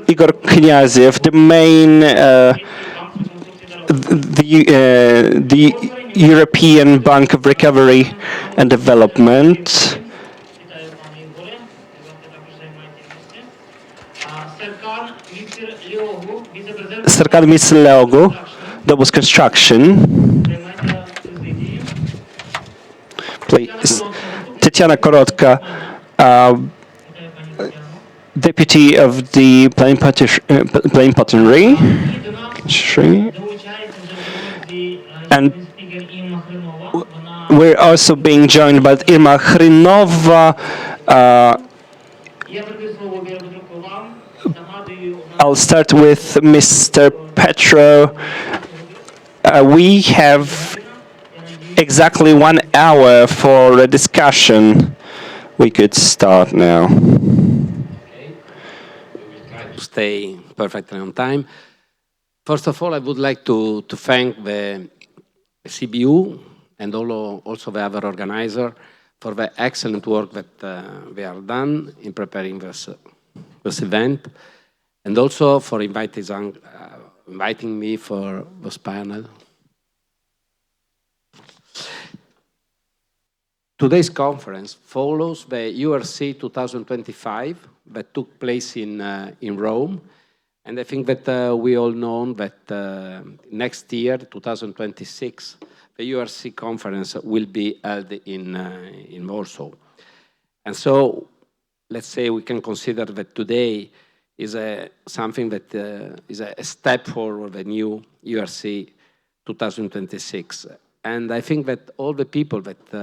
Igor Knyaziev, the main the European Bank of Recovery and Development. Serkan Misleogu, that was construction. Please. Tetiana Korotka, deputy of the plenipotentiary. And we're also being joined by Irma Hrinova. I'll start with Mr. Petro. We have exactly 1 hour for a discussion. We could start now. Stay perfectly on time. First of all, I would like to thank the CBU and also the other organizer for the excellent work that they are done in preparing this event, and also for inviting me for this panel. Today's conference follows the URC 2025 that took place in Rome. And I think that we all know that next year, 2026, the URC conference will be held in Warsaw. And so, let's say we can consider that today is something that is a step forward, the new URC 2026. And I think that all the people that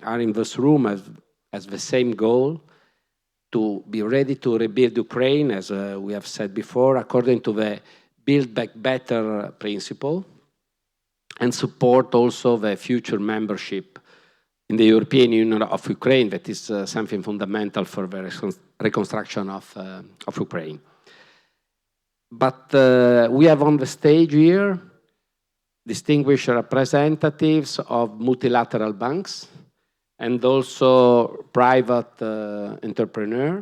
are in this room have the same goal, to be ready to rebuild Ukraine, as we have said before, according to the Build Back Better principle, and support also the future membership in the European Union of Ukraine. That is something fundamental for the reconstruction of Ukraine. But we have on the stage here distinguished representatives of multilateral banks and also private entrepreneur.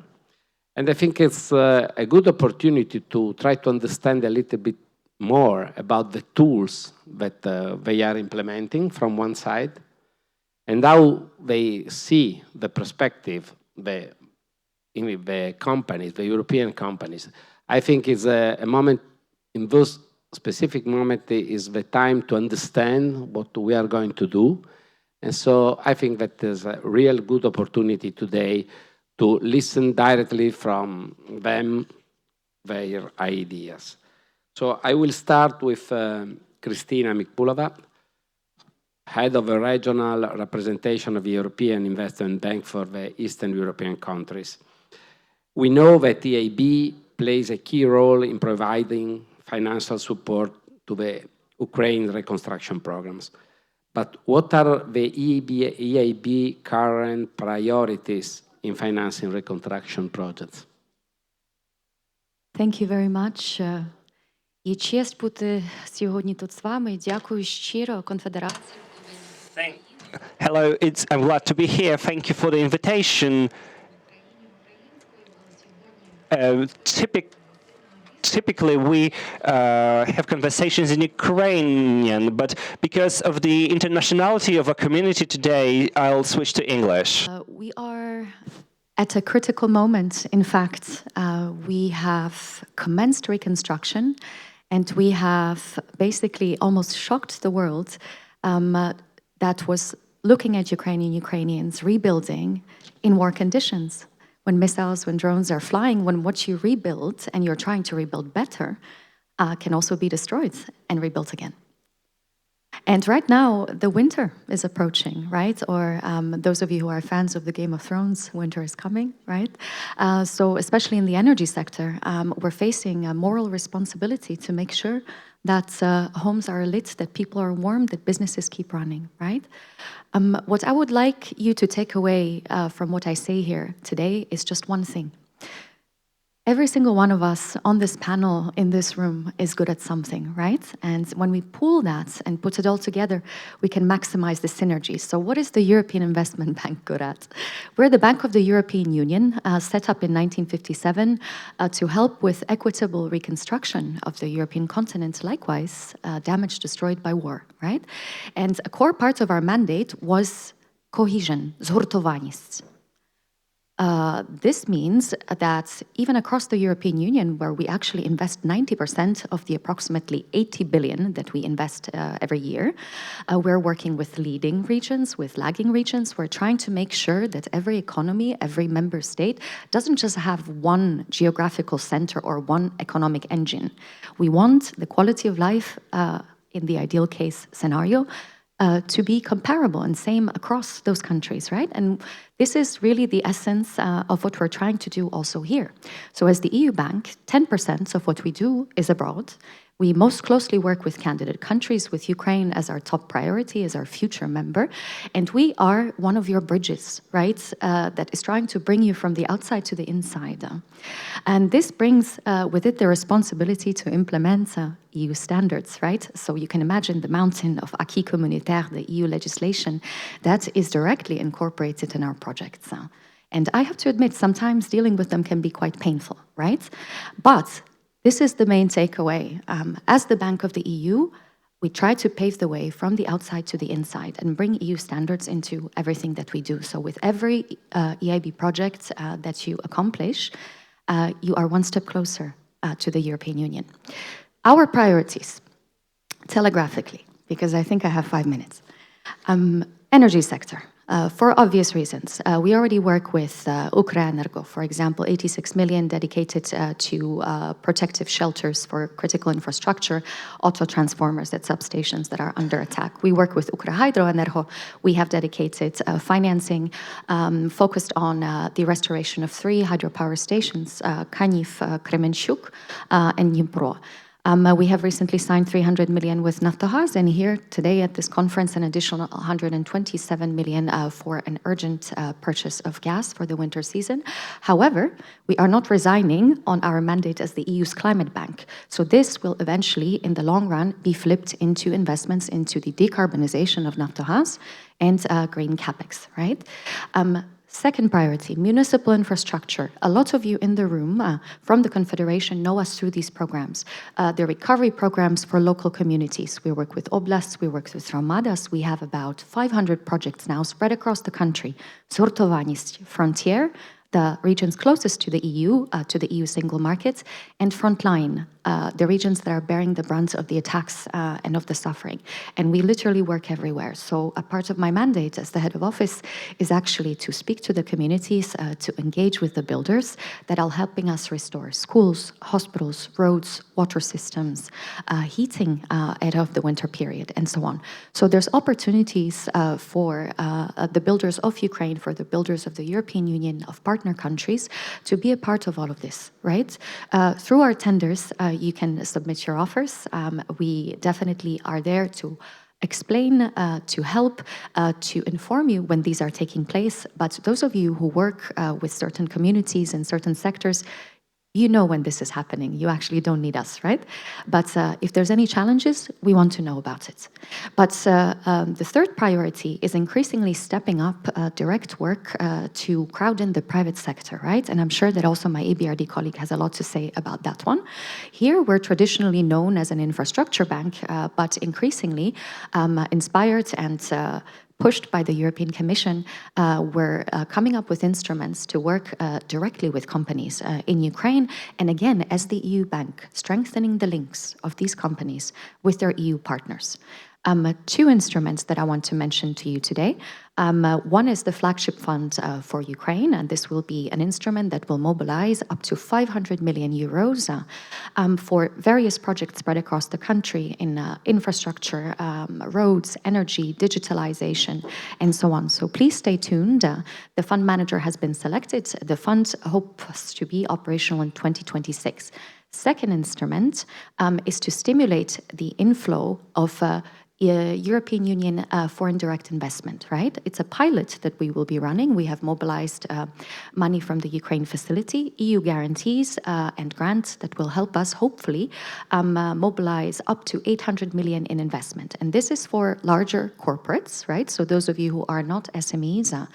And I think it's a good opportunity to try to understand a little bit more about the tools that they are implementing from one side, and how they see the perspective, the companies, the European companies. I think it's a moment, in those specific moment, is the time to understand what we are going to do. And so I think that there's a real good opportunity today to listen directly from them, their ideas. So I will start with Kristina Mikpulova, head of the regional representation of the European Investment Bank for the Eastern European countries. We know that the EIB plays a key role in providing financial support to the Ukraine reconstruction programs. But what are the EIB current priorities in financing reconstruction projects? Thank you very much. І честь бути сьогодні тут з вами. Дякую щиро Конфедерації. Hello, I'm glad to be here. Thank you for the invitation. Typically, we have conversations in Ukrainian, but because of the internationality of our community today, I'll switch to English. We are at a critical moment. In fact, we have commenced reconstruction, and we have basically almost shocked the world that was looking at Ukrainians rebuilding in war conditions. When missiles, when drones are flying, when what you rebuild and you're trying to rebuild better can also be destroyed and rebuilt again. And right now, the winter is approaching, right? Or those of you who are fans of the Game of Thrones, winter is coming, right? So especially in the energy sector, we're facing a moral responsibility to make sure that homes are lit, that people are warm, that businesses keep running, right? What I would like you to take away from what I say here today is just one thing. Every single one of us on this panel in this room is good at something, right? And when we pool that and put it all together, we can maximize the synergies. So what is the European Investment Bank good at? We're the Bank of the European Union, set up in 1957 to help with equitable reconstruction of the European continent, likewise damage destroyed by war, right? And a core part of our mandate was cohesion, zhurtovanist. This means that even across the European Union, where we actually invest 90% of the approximately 80 billion that we invest every year, we're working with leading regions, with lagging regions. We're trying to make sure that every economy, every member state doesn't just have one geographical center or one economic engine. We want the quality of life, in the ideal case scenario, to be comparable and same across those countries, right? And this is really the essence of what we're trying to do also here. So as the EU bank, 10% of what we do is abroad. We most closely work with candidate countries, with Ukraine as our top priority, as our future member. And we are one of your bridges, right, that is trying to bring you from the outside to the inside. And this brings with it the responsibility to implement EU standards, right? So you can imagine the mountain of acquis communautaire, the EU legislation, that is directly incorporated in our projects. And I have to admit, sometimes dealing with them can be quite painful, right? But this is the main takeaway. As the Bank of the EU, we try to pave the way from the outside to the inside and bring EU standards into everything that we do. So with every EIB project that you accomplish, you are one step closer to the European Union. Our priorities, telegraphically, because I think I have 5 minutes. Energy sector. For obvious reasons. We already work with Ukrainian and European, for example, 86 million dedicated to protective shelters for critical infrastructure, auto transformers at substations that are under attack. We work with Ukrainian and European. We have dedicated financing focused on the restoration of 3 hydropower stations, Kaniv, Kremenchuk, and Dnipro. We have recently signed 300 million with Naftogaz, and here today at this conference, an additional 127 million for an urgent purchase of gas for the winter season. However, we are not resigning on our mandate as the EU's climate bank. So this will eventually, in the long run, be flipped into investments into the decarbonization of Naftogaz and green capex, right? Second priority, municipal infrastructure. A lot of you in the room from the Confederation know us through these programs. The recovery programs for local communities. We work with oblasts, we work with Romadas. We have about 500 projects now spread across the country. Zhurtovanist, frontier, the regions closest to the EU single market, and frontline, the regions that are bearing the brunt of the attacks and of the suffering. And we literally work everywhere. So a part of my mandate as the head of office is actually to speak to the communities, to engage with the builders that are helping us restore schools, hospitals, roads, water systems, heating out of the winter period, and so on. So there's opportunities for the builders of Ukraine, for the builders of the European Union, of partner countries, to be a part of all of this, right? Through our tenders, you can submit your offers. We definitely are there to explain, to help, to inform you when these are taking place. But those of you who work with certain communities and certain sectors, you know when this is happening. You actually don't need us, right? But if there's any challenges, we want to know about it. But the third priority is increasingly stepping up direct work to crowd in the private sector, right? And I'm sure that also my EBRD colleague has a lot to say about that one. Here, we're traditionally known as an infrastructure bank, but increasingly inspired and pushed by the European Commission, we're coming up with instruments to work directly with companies in Ukraine, and again, as the EU bank, strengthening the links of these companies with their EU partners. 2 instruments that I want to mention to you today. One is the flagship fund for Ukraine, and this will be an instrument that will mobilize up to 500 million euros for various projects spread across the country in infrastructure, roads, energy, digitalization, and so on. So please stay tuned. The fund manager has been selected. The fund hopes to be operational in 2026. Second instrument is to stimulate the inflow of European Union foreign direct investment, right? It's a pilot that we will be running. We have mobilized money from the Ukraine facility, EU guarantees and grants that will help us, hopefully, mobilize up to 800 million in investment. And this is for larger corporates, right? So those of you who are not SMEs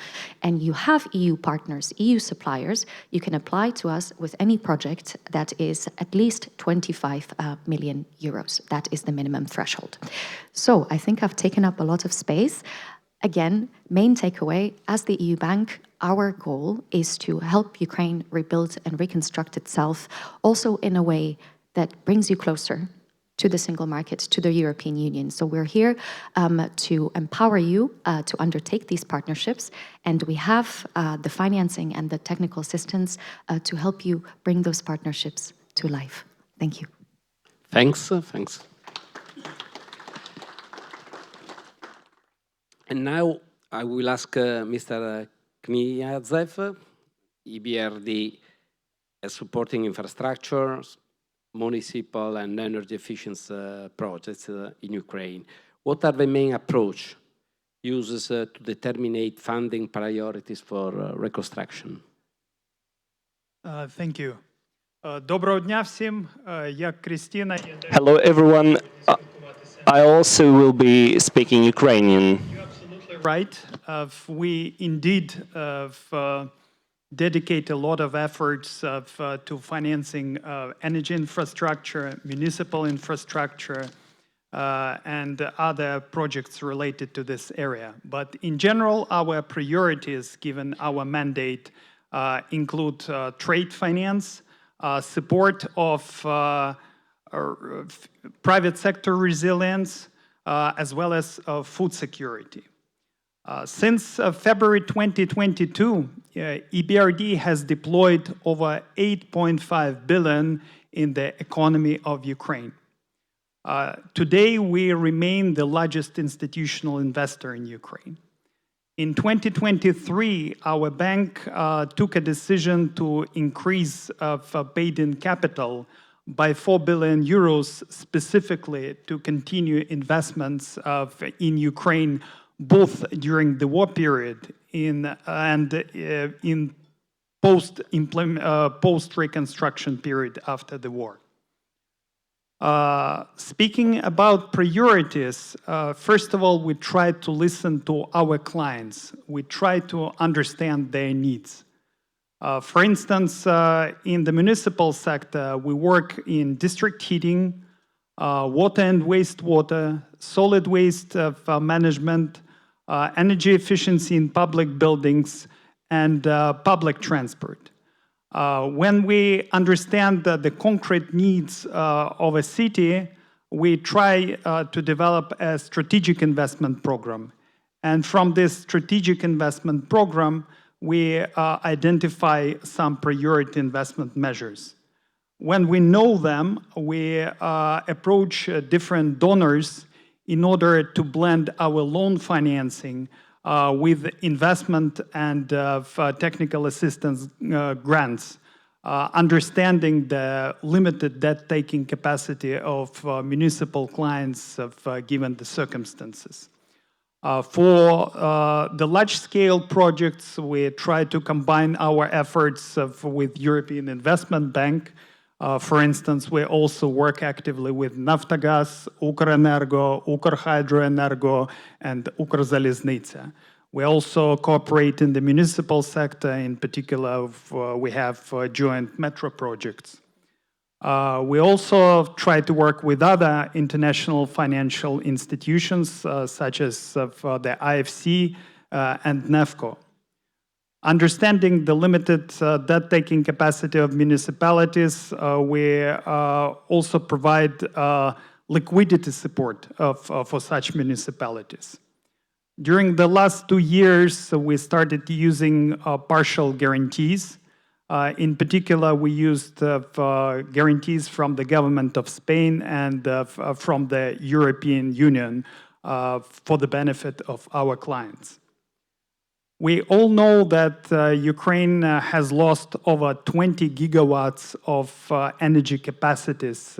and you have EU partners, EU suppliers, you can apply to us with any project that is at least 25 million euros. That is the minimum threshold. So I think I've taken up a lot of space. Again, main takeaway, as the EU bank, our goal is to help Ukraine rebuild and reconstruct itself, also in a way that brings you closer to the single market, to the European Union. So we're here to empower you to undertake these partnerships, and we have the financing and the technical assistance to help you bring those partnerships to life. Thank you. Thanks. Thanks. And now I will ask Mr. Kniazev, EBRD, supporting infrastructure, municipal and energy efficiency projects in Ukraine. What are the main approach uses to determine funding priorities for reconstruction? Thank you. Доброго дня всім. Як Крістіна. Hello, everyone. I also will be speaking Ukrainian. Right. We indeed dedicate a lot of efforts to financing energy infrastructure, municipal infrastructure, and other projects related to this area. But in general, our priorities, given our mandate, include trade finance, support of private sector resilience, as well as food security. Since February 2022, EBRD has deployed over 8.5 billion in the economy of Ukraine. Today, we remain the largest institutional investor in Ukraine. In 2023, our bank took a decision to increase paid-in capital by 4 billion euros specifically to continue investments in Ukraine, both during the war period and in post-reconstruction period after the war. Speaking about priorities, first of all, we try to listen to our clients. We try to understand their needs. For instance, in the municipal sector, we work in district heating, water and wastewater, solid waste management, energy efficiency in public buildings, and public transport. When we understand the concrete needs of a city, we try to develop a strategic investment program. And from this strategic investment program, we identify some priority investment measures. When we know them, we approach different donors in order to blend our loan financing with investment and technical assistance grants, understanding the limited debt-taking capacity of municipal clients given the circumstances. For the large-scale projects, we try to combine our efforts with European Investment Bank. For instance, we also work actively with Naftogaz, Ukrenergo, Ukrhydroenergo, and Ukrzaliznytsia. We also cooperate in the municipal sector. In particular, we have joint metro projects. We also try to work with other international financial institutions, such as the IFC and NEFCO. Understanding the limited debt-taking capacity of municipalities, we also provide liquidity support for such municipalities. During the last 2 years, we started using partial guarantees. In particular, we used guarantees from the government of Spain and from the European Union for the benefit of our clients. We all know that Ukraine has lost over 20 gigawatts of energy capacities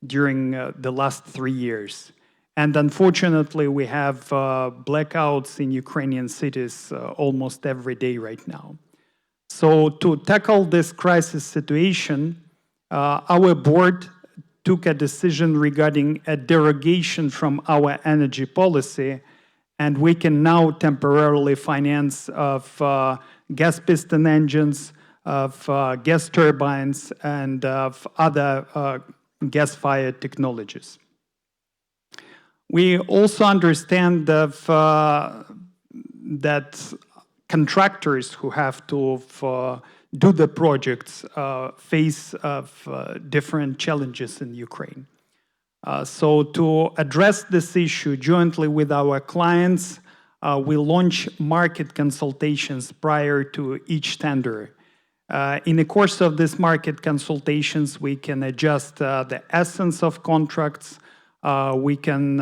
during the last 3 years. And unfortunately, we have blackouts in Ukrainian cities almost every day right now. So to tackle this crisis situation, our board took a decision regarding a derogation from our energy policy, and we can now temporarily finance of gas piston engines, of gas turbines, and of other gas-fired technologies. We also understand that contractors who have to do the projects face different challenges in Ukraine. So to address this issue jointly with our clients, we launch market consultations prior to each tender. In the course of these market consultations, we can adjust the essence of contracts. We can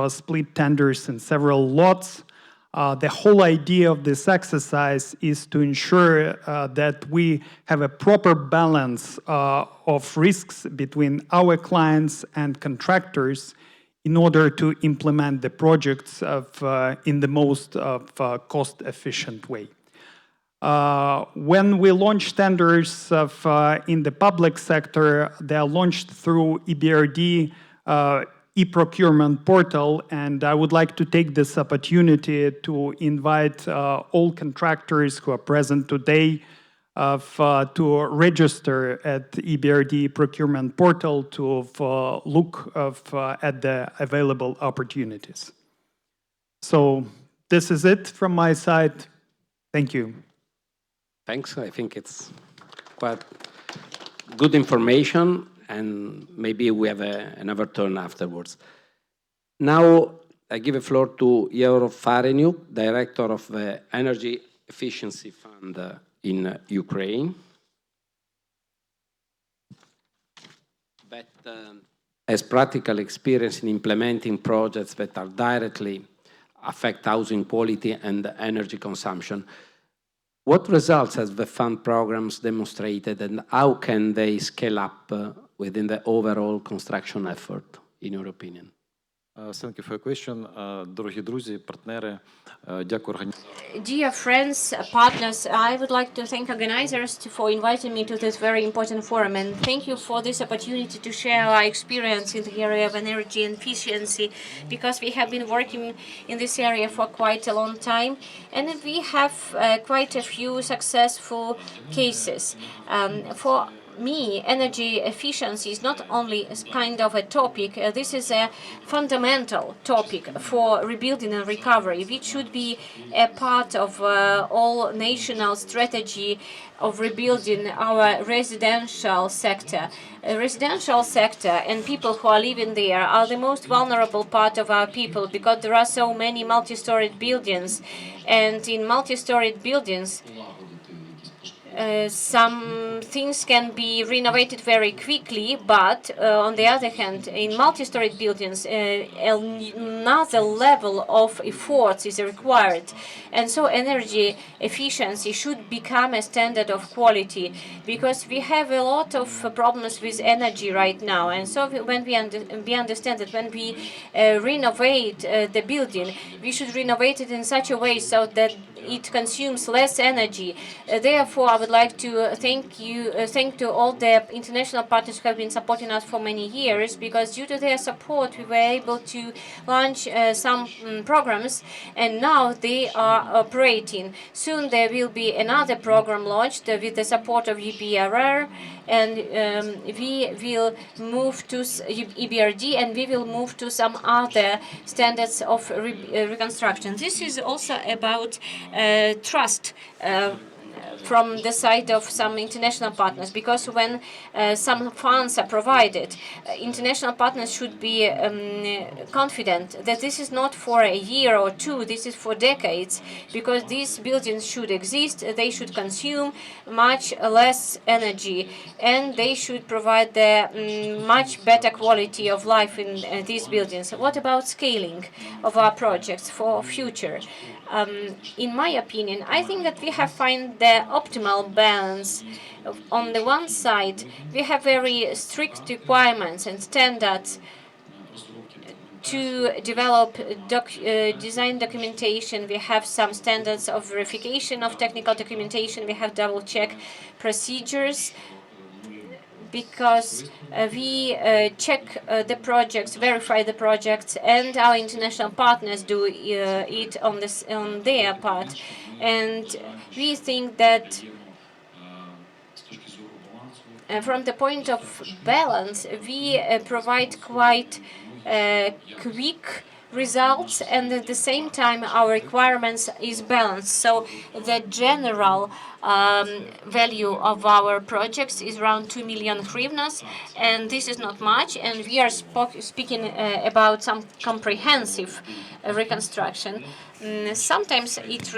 split tenders in several lots. The whole idea of this exercise is to ensure that we have a proper balance of risks between our clients and contractors in order to implement the projects in the most cost-efficient way. When we launch tenders in the public sector, they are launched through EBRD e-procurement portal, and I would like to take this opportunity to invite all contractors who are present today to register at EBRD procurement portal to look at the available opportunities. So this is it from my side. Thank you. Thanks. I think it's quite good information, and maybe we have another turn afterwards. Now, I give the floor to Euro Fareniuk, Director of the Energy Efficiency Fund in Ukraine. That has practical experience in implementing projects that are directly affect housing quality and energy consumption. What results have the fund programs demonstrated, and how can they scale up within the overall construction effort, in your opinion? Thank you for your question. Дорогі друзі, партнери, дякую організаторам. Dear friends, partners, I would like to thank organizers for inviting me to this very important forum, and thank you for this opportunity to share our experience in the area of energy and efficiency, because we have been working in this area for quite a long time, and we have quite a few successful cases. For me, energy efficiency is not only kind of a topic, this is a fundamental topic for rebuilding and recovery, which should be a part of all national strategy of rebuilding our residential sector. Residential sector and people who are living there are the most vulnerable part of our people, because there are so many multi-storied buildings, and in multi-storied buildings some things can be renovated very quickly, but on the other hand, in multi-storied buildings, another level of efforts is required. And so energy efficiency should become a standard of quality, because we have a lot of problems with energy right now. And so when we understand that when we renovate the building, we should renovate it in such a way so that it consumes less energy. Therefore, I would like to thank to all the international partners who have been supporting us for many years, because due to their support, we were able to launch some programs, and now they are operating. Soon there will be another program launched with the support of EBRR, and we will move to EBRD, and we will move to some other standards of reconstruction. This is also about trust from the side of some international partners, because when some funds are provided, international partners should be confident that this is not for a year or two, this is for decades, because these buildings should exist, they should consume much less energy, and they should provide the much better quality of life in these buildings. What about scaling of our projects for future? In my opinion, I think that we have found the optimal balance. On the one side, we have very strict requirements and standards to develop design documentation. We have some standards of verification of technical documentation. We have double-check procedures, because we check the projects, verify the projects, and our international partners do it on their part. And we think that from the point of balance, we provide quite quick results, and at the same time our requirements is balanced. So the general value of our projects is around 2 million hryvnias, and this is not much, and we are speaking about some comprehensive reconstruction. Sometimes it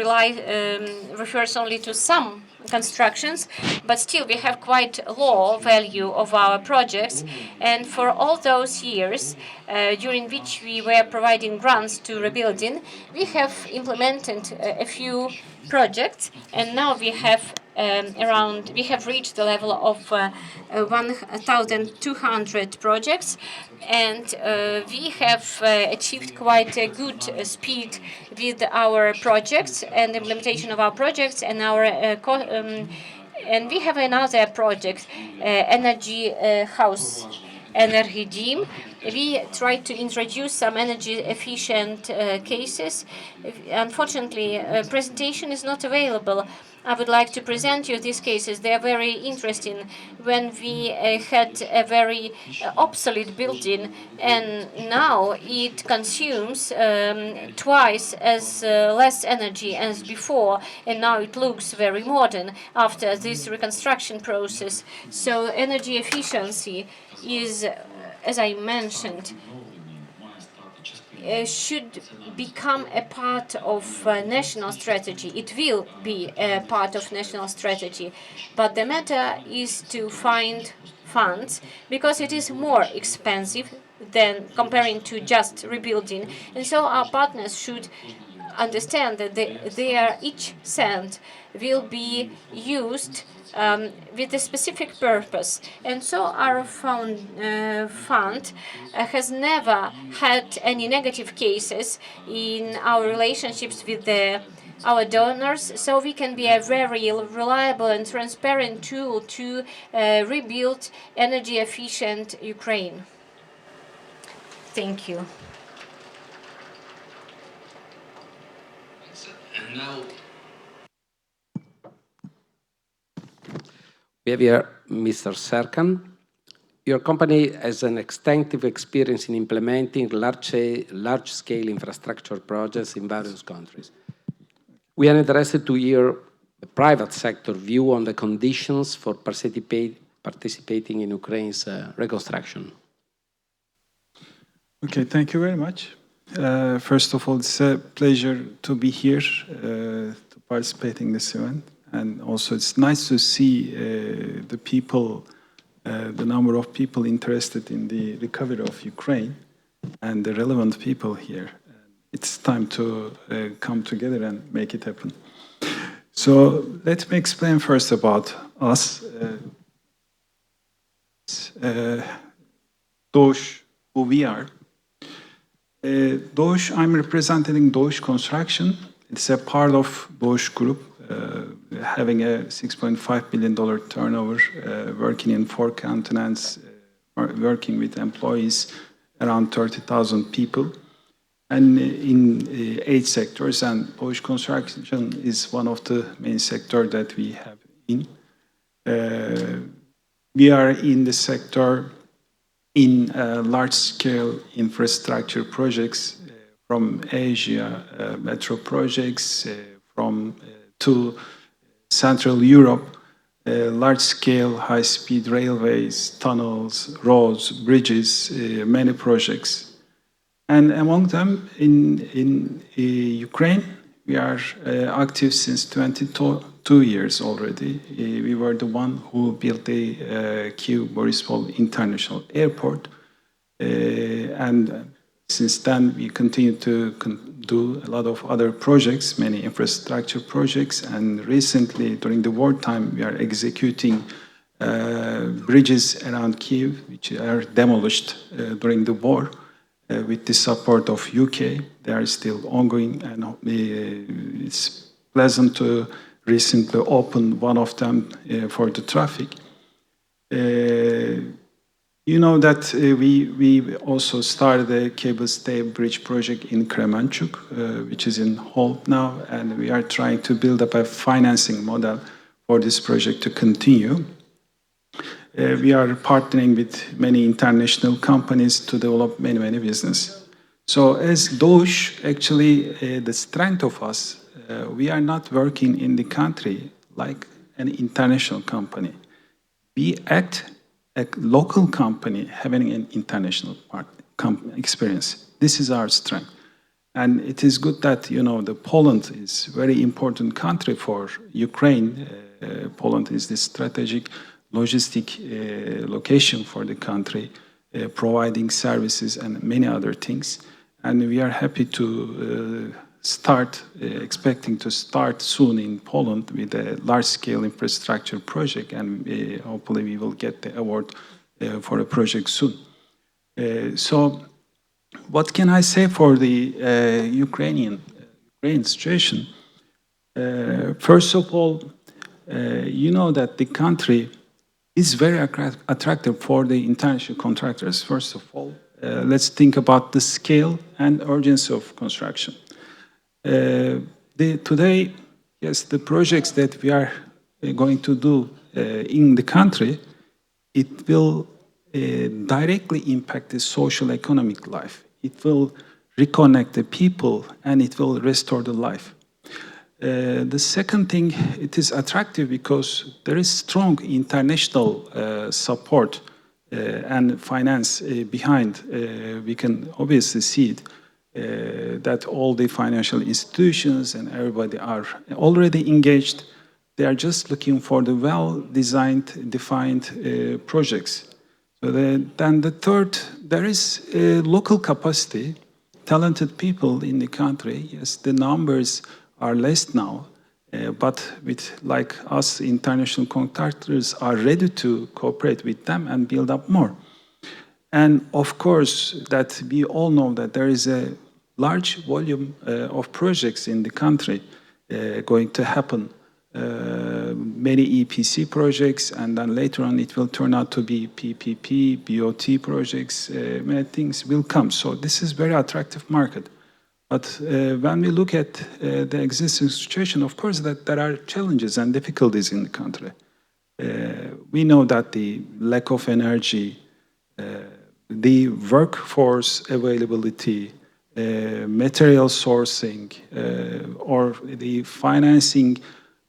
refers only to some constructions, but still we have quite low value of our projects. And for all those years during which we were providing grants to rebuilding, we have implemented a few projects, and now we have we have reached the level of 1,200 projects, and we have achieved quite a good speed with our projects and implementation of our projects, and our and we have another project, energy house, Energy Team. We tried to introduce some energy efficient cases. Unfortunately, presentation is not available. I would like to present you these cases. They are very interesting. When we had a very obsolete building, and now it consumes twice as less energy as before, and now it looks very modern after this reconstruction process. So energy efficiency is, as I mentioned, should become a part of national strategy. It will be a part of national strategy, but the matter is to find funds, because it is more expensive than comparing to just rebuilding. And so our partners should understand that their each cent will be used with a specific purpose. And so our fund has never had any negative cases in our relationships with our donors, so we can be a very reliable and transparent tool to rebuild energy efficient Ukraine. Thank you. And now we have here Mr. Serkan. Your company has an extensive experience in implementing large-scale infrastructure projects in various countries. We are interested to hear the private sector view on the conditions for participating in Ukraine's reconstruction. Okay, thank you very much. First of all, it's a pleasure to be here to participate in this event. And also it's nice to see the people, the number of people interested in the recovery of Ukraine and the relevant people here. It's time to come together and make it happen. So let me explain first about us. Doğuş, who we are. Doğuş, I'm representing Doğuş Construction. It's a part of Doğuş Group, having a $6.5 billion turnover, working in 4 continents, working with employees, around 30,000 people, and in 8 sectors. And Doğuş Construction is one of the main sectors that we have in. We are in the sector in large-scale infrastructure projects from Asia, metro projects, to Central Europe, large-scale high-speed railways, tunnels, roads, bridges, many projects. And among them, in Ukraine, we are active since 22 years already. We were the one who built the Kyiv-Boryspil International Airport. And since then, we continue to do a lot of other projects, many infrastructure projects. And recently, during the wartime, we are executing bridges around Kyiv, which are demolished during the war. with the support of UK. They are still ongoing, and it's pleasant to recently open one of them for the traffic. You know that we also started a cable stay bridge project in Kremenchuk, which is in hold now, and we are trying to build up a financing model for this project to continue. We are partnering with many international companies to develop many business. So as DOSH, actually, the strength of us, we are not working in the country like an international company. We act a local company having an international experience. This is our strength. And it is good that, you know, Poland is a very important country for Ukraine. Poland is the strategic logistic location for the country, providing services and many other things. And we are happy to expecting to start soon in Poland with a large-scale infrastructure project, and hopefully we will get the award for a project soon. So what can I say for the Ukrainian situation? First of all, you know that the country is very attractive for the international contractors. First of all, let's think about the scale and urgency of construction. Today, yes, the projects that we are going to do in the country, it will directly impact the social economic life. It will reconnect the people and it will restore the life. The second thing, it is attractive because there is strong international support and finance behind. We can obviously see it. That all the financial institutions and everybody are already engaged. They are just looking for the well-designed, defined projects. So then the third, there is local capacity, talented people in the country. Yes, the numbers are less now, but with like us, international contractors are ready to cooperate with them and build up more. And of course, that we all know that there is a large volume of projects in the country going to happen. Many EPC projects, and then later on it will turn out to be PPP, BOT projects, many things will come. So this is very attractive market. But when we look at the existing situation, of course, that there are challenges and difficulties in the country. We know that the lack of energy, the workforce availability, material sourcing, or the financing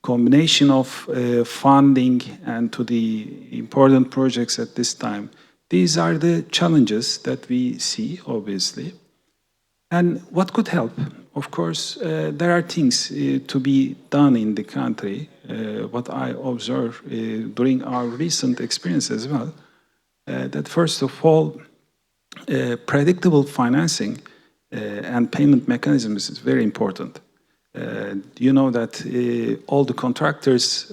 combination of funding and to the important projects at this time. These are the challenges that we see, obviously. And what could help? Of course, there are things to be done in the country, what I observe during our recent experience as well, that first of all, predictable financing and payment mechanisms is very important. You know that all the contractors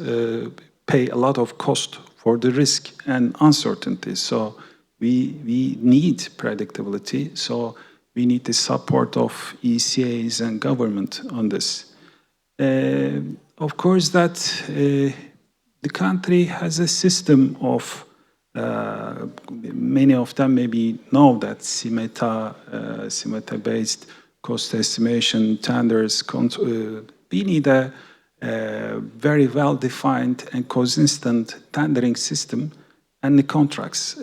pay a lot of cost for the risk and uncertainty. So we need predictability. So we need the support of ECAs and government on this. Of course, that the country has a system of many of them maybe know that SIMETA-based cost estimation, tenders. We need a very well-defined and consistent tendering system, and the contracts,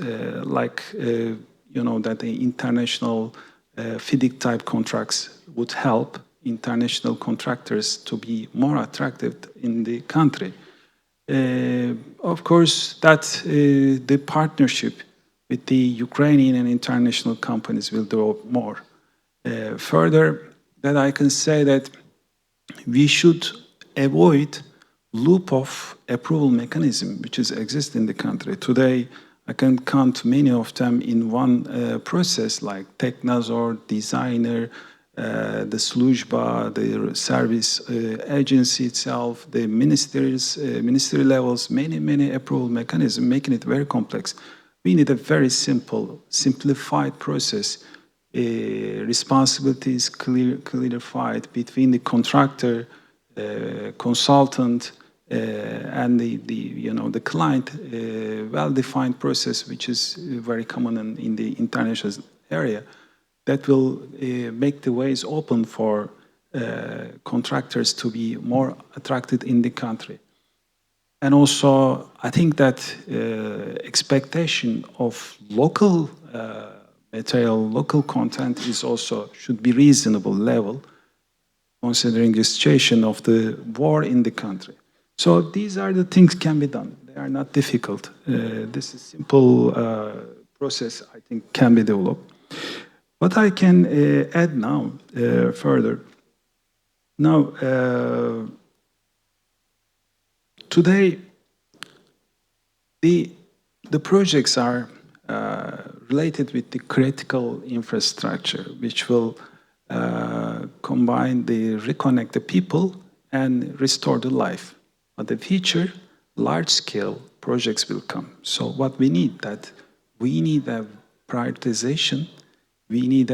like you know that the international FIDIC type contracts would help international contractors to be more attractive in the country. Of course, that the partnership with the Ukrainian and international companies will develop more. Further, that I can say that we should avoid loop of approval mechanism which exists in the country. Today, I can count many of them in one process, like Teknazor, Designer, the Slujba, the service agency itself, the ministry levels, many approval mechanisms, making it very complex. We need a very simple, simplified process responsibilities clarified between the contractor, consultant, and the client, well-defined process, which is very common in the international area, that will make the ways open for contractors to be more attracted in the country. And also, I think that expectation of local material, local content is also should be reasonable level, considering the situation of the war in the country. So these are the things can be done. They are not difficult. This is simple process, I think, can be developed. What I can add now further. Now, today, the projects are related with the critical infrastructure, which will combine reconnect the people and restore the life. But the future, large-scale projects will come. So what we need we need a prioritization. We need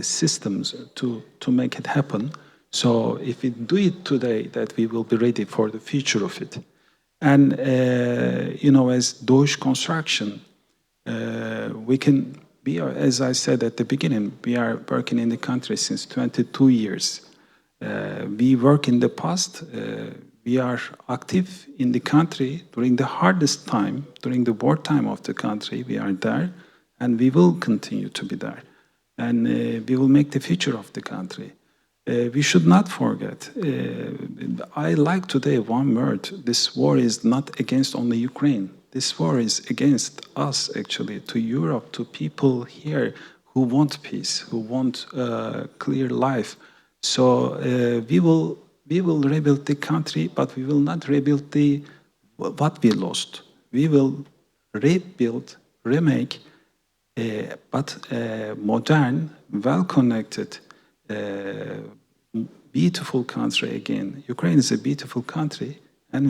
systems to make it happen. So if we do it today, that we will be ready for the future of it. And as Deutsche Construction, we can be, as I said at the beginning, we are working in the country since 22 years. We work in the past. We are active in the country during the hardest time, during the wartime of the country. We are there, and we will continue to be there. And we will make the future of the country. We should not forget. I like today one word. This war is not against only Ukraine. This war is against us, actually, to Europe, to people here who want peace, who want clear life. So we will rebuild the country, but we will not rebuild what we lost. We will rebuild, remake, but modern, well-connected, beautiful country again. Ukraine is a beautiful country, and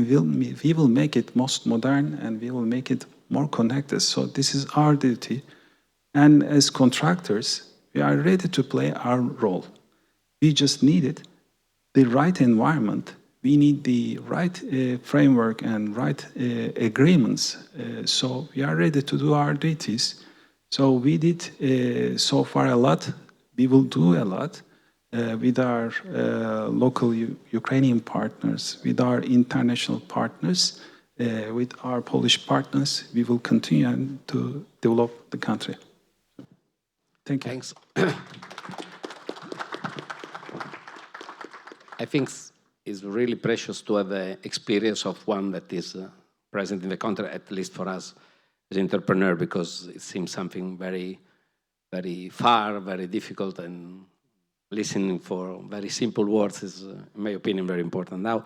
we will make it most modern, and we will make it more connected. So this is our duty. And as contractors, we are ready to play our role. We just needed the right environment. We need the right framework and right agreements. So we are ready to do our duties. So we did so far a lot. We will do a lot with our local Ukrainian partners, with our international partners, with our Polish partners. We will continue to develop the country. Thank you. Thanks. I think it's really precious to have the experience of one that is present in the country, at least for us as entrepreneur, because it seems something very, very far, very difficult, and listening for very simple words is, in my opinion, very important. Now,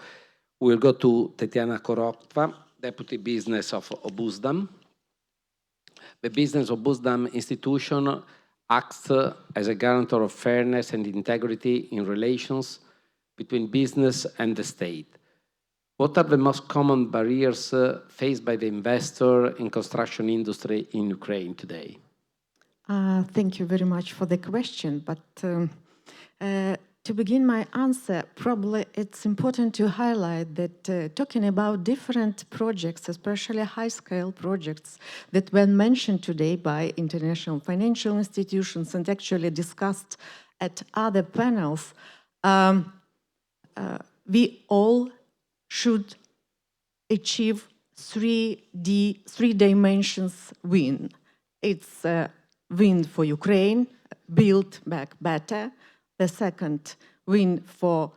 we'll go to Tetiana Korotva, Deputy Business of Obuzdam. The Business of Obuzdam institution acts as a guarantor of fairness and integrity in relations between business and the state. What are the most common barriers faced by the investor in construction industry in Ukraine today? Thank you very much for the question. But to begin my answer, probably it's important to highlight that talking about different projects, especially high-scale projects that were mentioned today by international financial institutions and actually discussed at other panels, we all should achieve three dimensions win. It's a win for Ukraine, build back better. The second, win for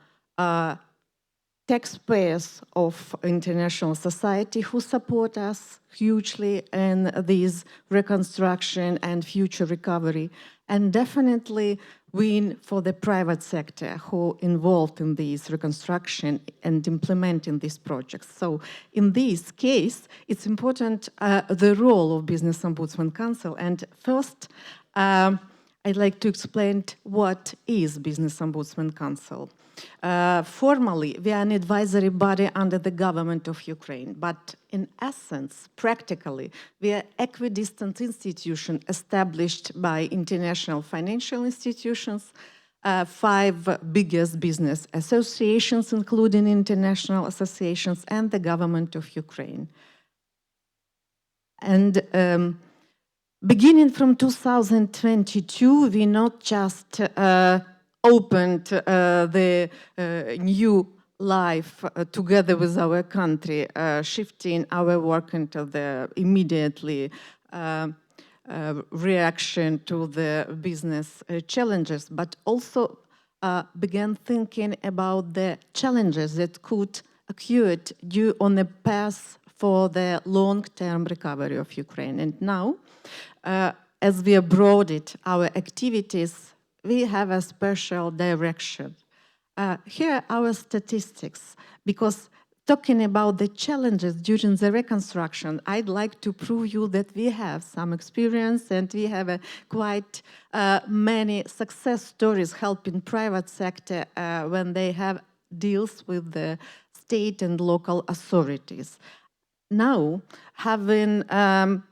taxpayers of international society who support us hugely in this reconstruction and future recovery. And definitely win for the private sector who involved in this reconstruction and implementing these projects. So in this case, it's important the role of Business Ombudsman Council. And first, I'd like to explain what is Business Ombudsman Council. Formally, we are an advisory body under the government of Ukraine, but in essence, practically, we are equidistant institution established by international financial institutions, 5 biggest business associations, including international associations, and the government of Ukraine. And beginning from 2022, we not just opened the new life together with our country, shifting our work into the immediately reaction to the business challenges, but also began thinking about the challenges that could occur due on the path for the long-term recovery of Ukraine. And now, as we broadened our activities, we have a special direction. Here are our statistics, because talking about the challenges during the reconstruction, I'd like to prove you that we have some experience and we have quite many success stories helping private sector when they have deals with the state and local authorities. Now, having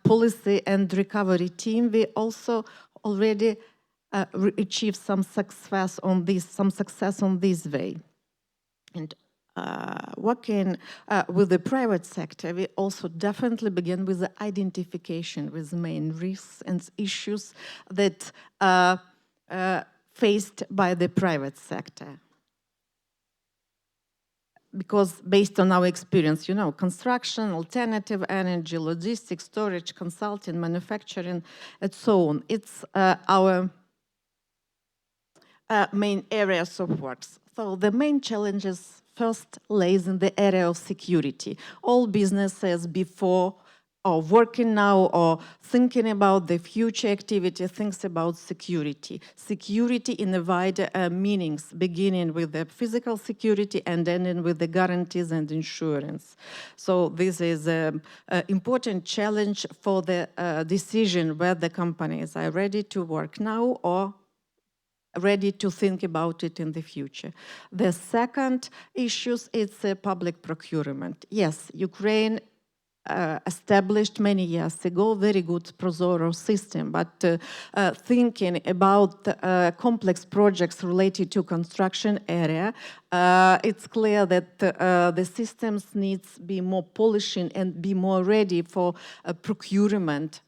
policy and recovery team, we also already achieved some success on this way. And working with the private sector, we also definitely begin with the identification with main risks and issues that are faced by the private sector. Because based on our experience, you know, construction, alternative energy, logistics, storage, consulting, manufacturing, and so on. It's our main areas of work. So the main challenges first lays in the area of security. All businesses before or working now or thinking about the future activity thinks about security. Security in the wider meanings, beginning with the physical security and ending with the guarantees and insurance. So this is an important challenge for the decision whether the companies are ready to work now or ready to think about it in the future. The second issue is public procurement. Yes, Ukraine established many years ago very good ProZorro system, but thinking about complex projects related to construction area, it's clear that the systems needs be more polishing and be more ready for procurement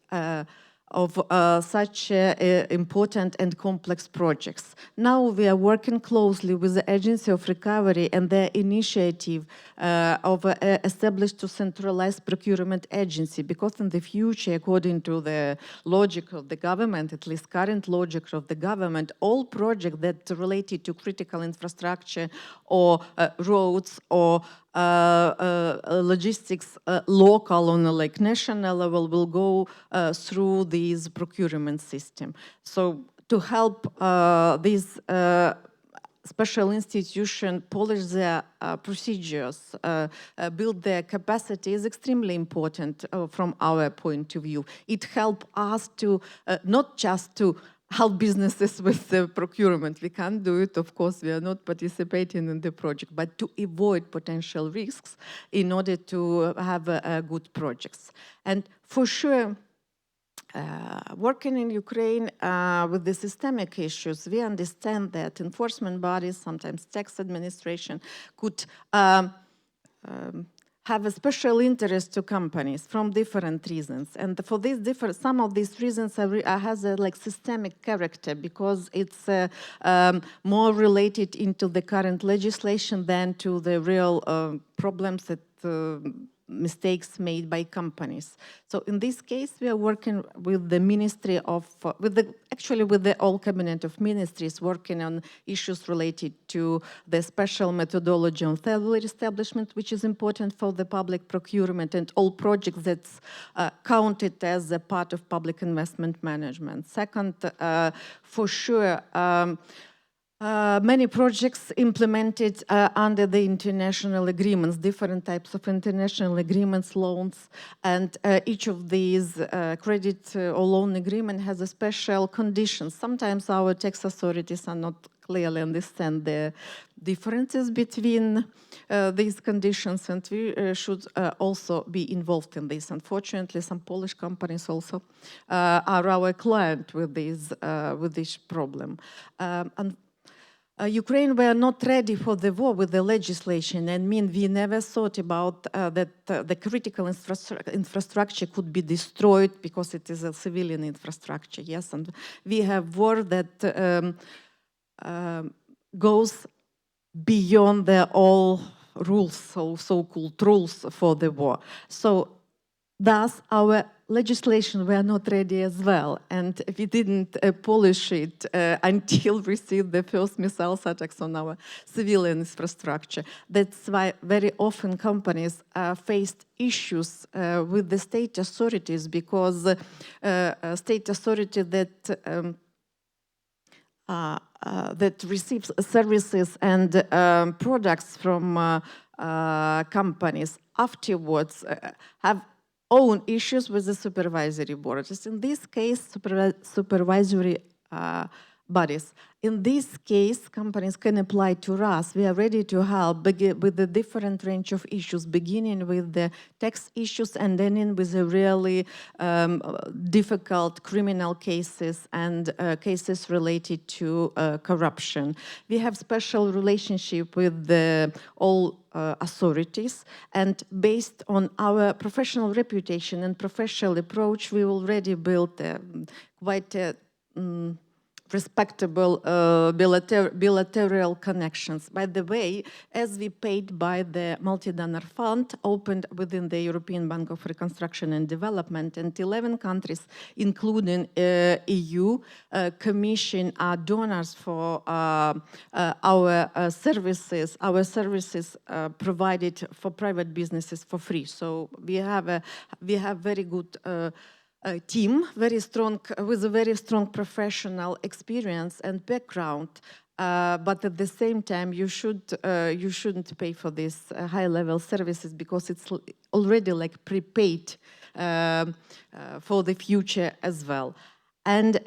of such important and complex projects. Now we are working closely with the Agency of Recovery and their initiative of established to centralized procurement agency, because in the future, according to the logic of the government, at least current logic of the government, all projects that are related to critical infrastructure or roads or logistics local on a like national level will go through this procurement system. So to help this special institution polish their procedures, build their capacity is extremely important from our point of view. It helps us to not just to help businesses with the procurement. We can't do it, of course, we are not participating in the project, but to avoid potential risks in order to have good projects. And for sure, working in Ukraine with the systemic issues, we understand that enforcement bodies, sometimes tax administration, could have a special interest to companies from different reasons, and for these some of these reasons has a like systemic character, because it's more related into the current legislation than to the real problems that mistakes made by companies. So in this case, we are working with the Ministry of, with the all cabinet of ministries, working on issues related to the special methodology on failure establishment, which is important for the public procurement and all projects that's counted as a part of public investment management. Second, for sure, many projects implemented under the international agreements, different types of international agreements, loans, and each of these credit or loan agreement has a special conditions. Sometimes our tax authorities are not clearly understand the differences between these conditions, and we should also be involved in this. Unfortunately, some Polish companies also are our client with this problem. Ukraine were not ready for the war with the legislation, and we never thought about that the critical infrastructure could be destroyed because it is a civilian infrastructure. Yes, and we have war that goes beyond the all rules, so-called rules for the war. So thus, our legislation were not ready as well, and we didn't polish it until we received the first missile attacks on our civilian infrastructure. That's why very often companies faced issues with the state authorities, because state authority that receives services and products from companies afterwards have own issues with the supervisory board. Just in this case, supervisory bodies. In this case, companies can apply to us. We are ready to help with the different range of issues, beginning with the tax issues and ending with the really difficult criminal cases and cases related to corruption. We have special relationship with all authorities, and based on our professional reputation and professional approach, we already built quite a respectable bilateral connections. By the way, as we paid by the multi-donor fund opened within the European Bank of Reconstruction and Development, and 11 countries, including EU, Commission are donors for our services. Our services provided for private businesses for free. So we have very good team, very strong, with a very strong professional experience and background. But at the same time, you shouldn't pay for these high-level services, because it's already like prepaid for the future as well. And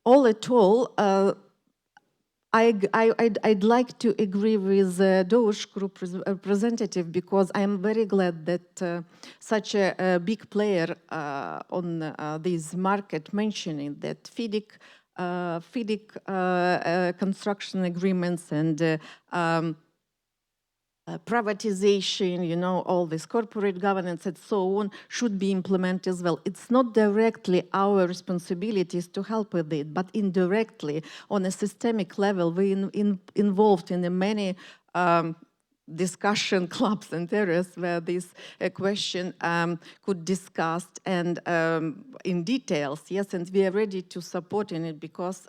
all at all, I'd like to agree with Doge Group representative, because I'm very glad that such a big player on this market mentioning that FIDIC construction agreements and privatization, you know, all this corporate governance and so on should be implemented as well. It's not directly our responsibilities to help with it, but indirectly on a systemic level, we involved in the many discussion clubs and areas where this question could discuss and in details, yes, and we are ready to support in it, because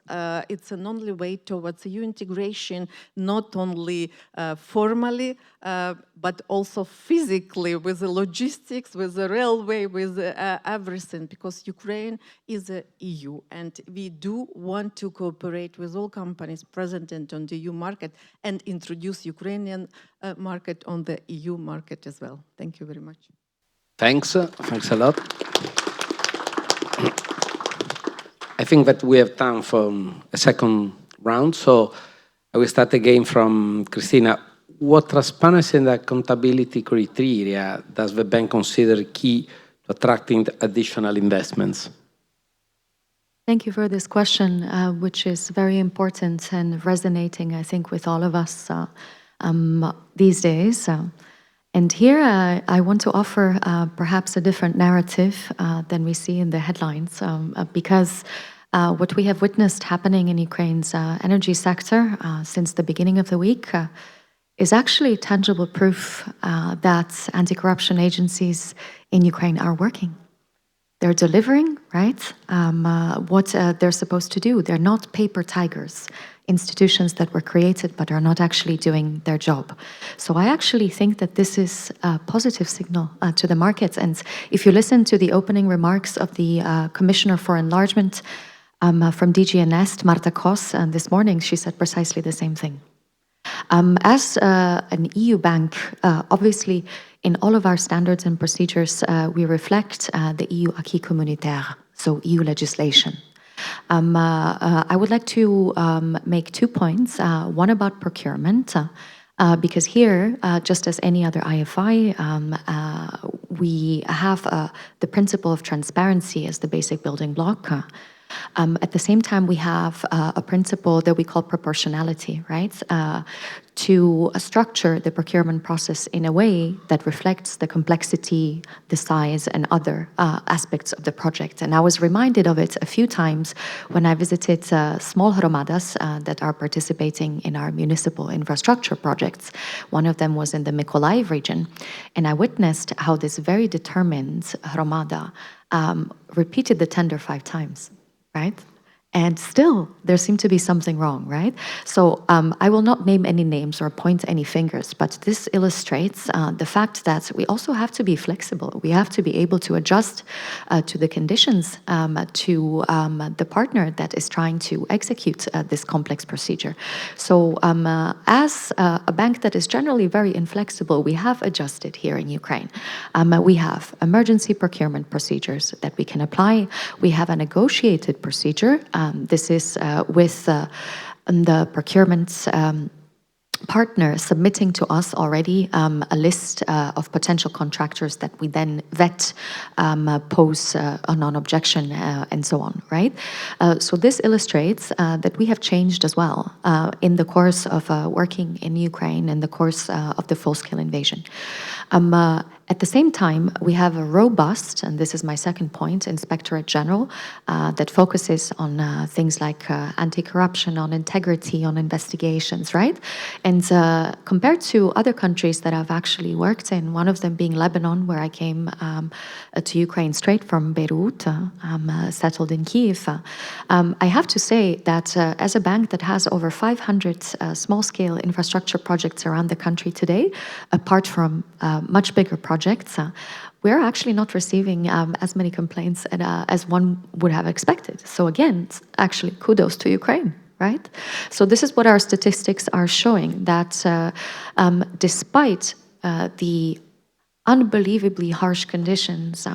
it's an only way towards EU integration, not only formally, but also physically, with the logistics, with the railway, with everything, because Ukraine is a EU, and we do want to cooperate with all companies present on the EU market and introduce Ukrainian market on the EU market as well. Thank you very much. Thanks a lot. I think that we have time for a second round, so I will start again from Christina. What transparency and accountability criteria does the bank consider key to attracting additional investments? Thank you for this question, which is very important and resonating, I think, with all of us these days. And here I want to offer perhaps a different narrative than we see in the headlines, because what we have witnessed happening in Ukraine's energy sector since the beginning of the week is actually tangible proof that anti-corruption agencies in Ukraine are working. They're delivering, right, what they're supposed to do. They're not paper tigers, institutions that were created but are not actually doing their job. So I actually think that this is a positive signal to the markets. And if you listen to the opening remarks of the Commissioner for Enlargement from DG Nest, Marta Kos, this morning, she said precisely the same thing. As an EU bank, obviously, in all of our standards and procedures, we reflect the EU acquis communautaire, so EU legislation. I would like to make 2 points. One about procurement, because here, just as any other IFI, we have the principle of transparency as the basic building block. At the same time, we have a principle that we call proportionality, right? To structure the procurement process in a way that reflects the complexity, the size, and other aspects of the project. And I was reminded of it a few times when I visited small hromadas that are participating in our municipal infrastructure projects. One of them was in the Mykolaiv region, and I witnessed how this very determined hromada repeated the tender 5 times. Right? And still, there seemed to be something wrong, right? So I will not name any names or point any fingers, but this illustrates the fact that we also have to be flexible. We have to be able to adjust to the conditions, to the partner that is trying to execute this complex procedure. So as a bank that is generally very inflexible, we have adjusted here in Ukraine. We have emergency procurement procedures that we can apply. We have a negotiated procedure. This is with the procurement partner submitting to us already a list of potential contractors that we then vet, pose a non-objection, and so on, right? So this illustrates that we have changed as well in the course of working in Ukraine in the course of the full-scale invasion. At the same time, we have a robust, and this is my second point, Inspectorate General that focuses on things like anti-corruption, on integrity, on investigations, right? And compared to other countries that I've actually worked in, one of them being Lebanon, where I came to Ukraine straight from Beirut, settled in Kiev, I have to say that as a bank that has over 500 small-scale infrastructure projects around the country today, apart from much bigger projects, we're actually not receiving as many complaints as one would have expected. So again, actually kudos to Ukraine, right? So this is what our statistics are showing, that despite the unbelievably harsh conditions,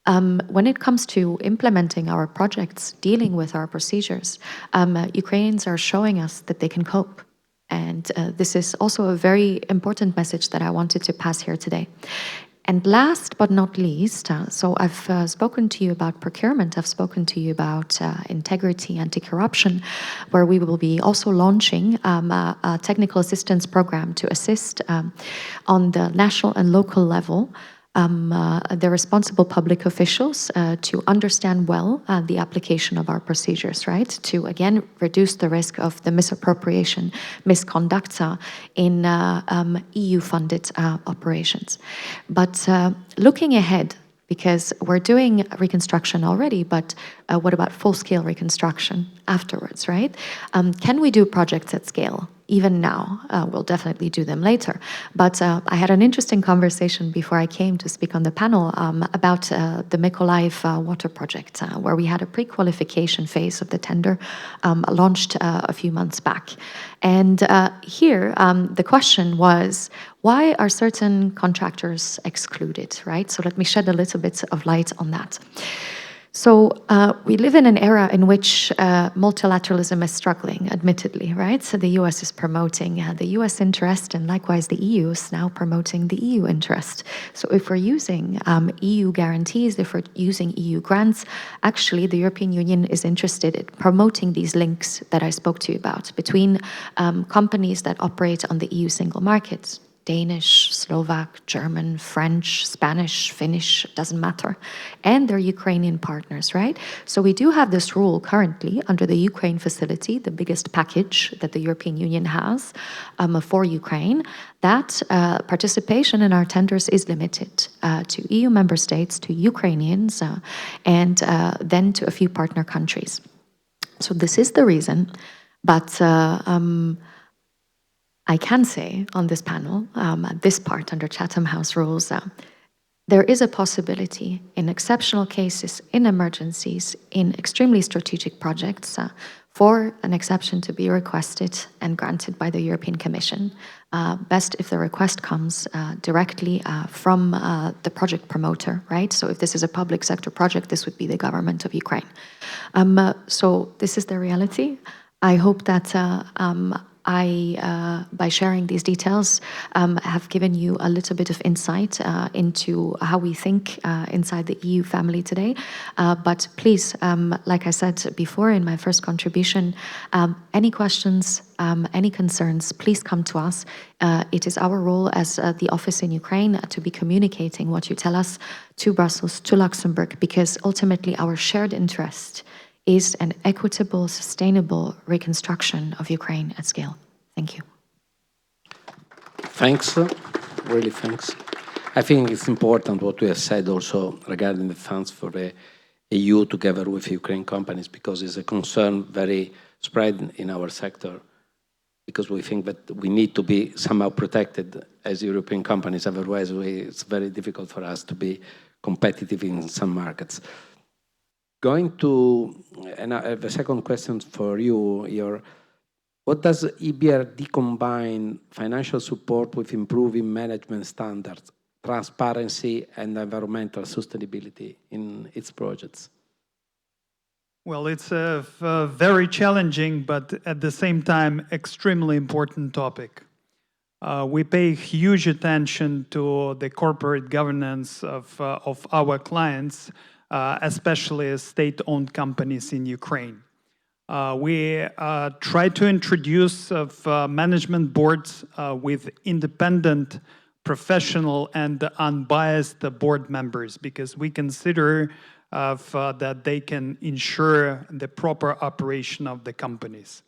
when it comes to implementing our projects, dealing with our procedures, Ukrainians are showing us that they can cope. And this is also a very important message that I wanted to pass here today. And last but not least, so I've spoken to you about procurement, I've spoken to you about integrity, anti-corruption, where we will be also launching a technical assistance program to assist on the national and local level the responsible public officials to understand well the application of our procedures, right? To, again, reduce the risk of the misappropriation, misconduct in EU-funded operations. But looking ahead, because we're doing reconstruction already, but what about full-scale reconstruction afterwards, right? Can we do projects at scale? Even now, we'll definitely do them later. But I had an interesting conversation before I came to speak on the panel about the Mykolaiv water project, where we had a pre-qualification phase of the tender launched a few months back. And here, the question was, why are certain contractors excluded, right? So let me shed a little bit of light on that. So we live in an era in which multilateralism is struggling, admittedly, right? So the US is promoting the US interest, and likewise the EU is now promoting the EU interest. So if we're using EU guarantees, if we're using EU grants, actually the European Union is interested in promoting these links that I spoke to you about between companies that operate on the EU single market. Danish, Slovak, German, French, Spanish, Finnish, doesn't matter. And they're Ukrainian partners, right? So we do have this rule currently under the Ukraine facility, the biggest package that the European Union has for Ukraine, that participation in our tenders is limited to EU member states, to Ukrainians, and then to a few partner countries. So this is the reason, but I can say on this panel, this part under Chatham House rules, there is a possibility in exceptional cases, in emergencies, in extremely strategic projects, for an exception to be requested and granted by the European Commission. Best if the request comes directly from the project promoter, right? So if this is a public sector project, this would be the government of Ukraine. So this is the reality. I hope that by sharing these details, have given you a little bit of insight into how we think inside the EU family today. But please, like I said before in my first contribution, any questions, any concerns, please come to us. It is our role as the office in Ukraine to be communicating what you tell us to Brussels, to Luxembourg, because ultimately our shared interest is an equitable, sustainable reconstruction of Ukraine at scale. Thank you. Thanks, really thanks. I think it's important what we have said also regarding the funds for the EU together with Ukrainian companies, because it's a concern very spread in our sector, because we think that we need to be somehow protected as European companies, otherwise it's very difficult for us to be competitive in some markets. Going to the second question for you, what does EBRD combine financial support with improving management standards, transparency, and environmental sustainability in its projects? Well, it's a very challenging, but at the same time, extremely important topic. We pay huge attention to the corporate governance of our clients, especially state-owned companies in Ukraine. We try to introduce management boards with independent, professional, and unbiased board members, because we consider that they can ensure the proper operation of the companies.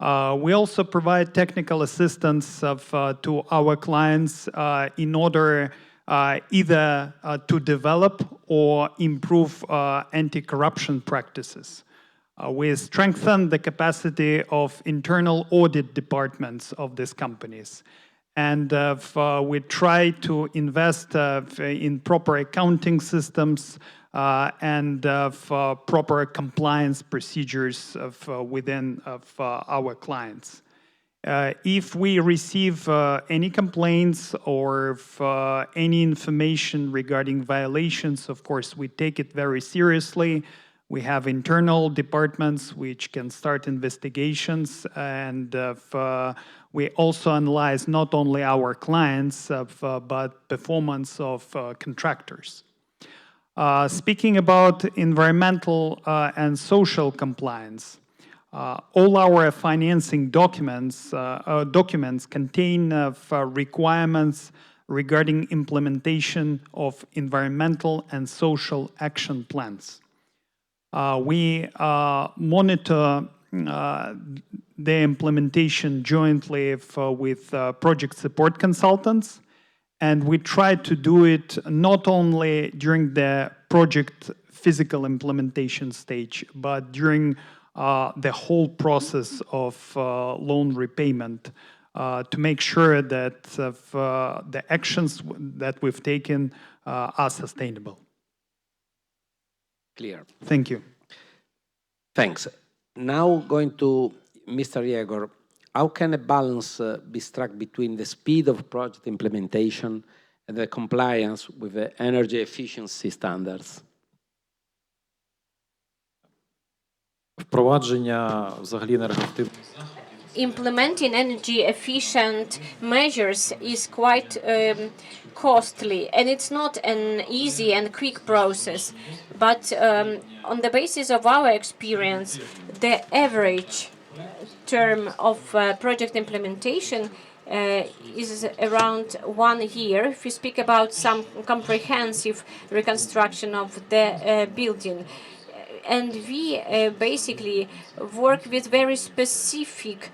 We also provide technical assistance to our clients in order either to develop or improve anti-corruption practices. We strengthen the capacity of internal audit departments of these companies. And we try to invest in proper accounting systems and proper compliance procedures within our clients. If we receive any complaints or any information regarding violations, of course, we take it very seriously. We have internal departments which can start investigations, and we also analyze not only our clients, but performance of contractors. Speaking about environmental and social compliance, all our financing documents contain requirements regarding implementation of environmental and social action plans. We monitor the implementation jointly with project support consultants, and we try to do it not only during the project physical implementation stage, but during the whole process of loan repayment to make sure that the actions that we've taken are sustainable. Clear. Thank you. Thanks. Now going to Mr. Yegor. How can a balance be struck between the speed of project implementation and the compliance with the energy efficiency standards? Впровадження взагалі енергоефективних Implementing energy efficient measures is quite costly, and it's not an easy and quick process. But on the basis of our experience, the average term of project implementation is around 1 year if we speak about some comprehensive reconstruction of the building. And we basically work with very specific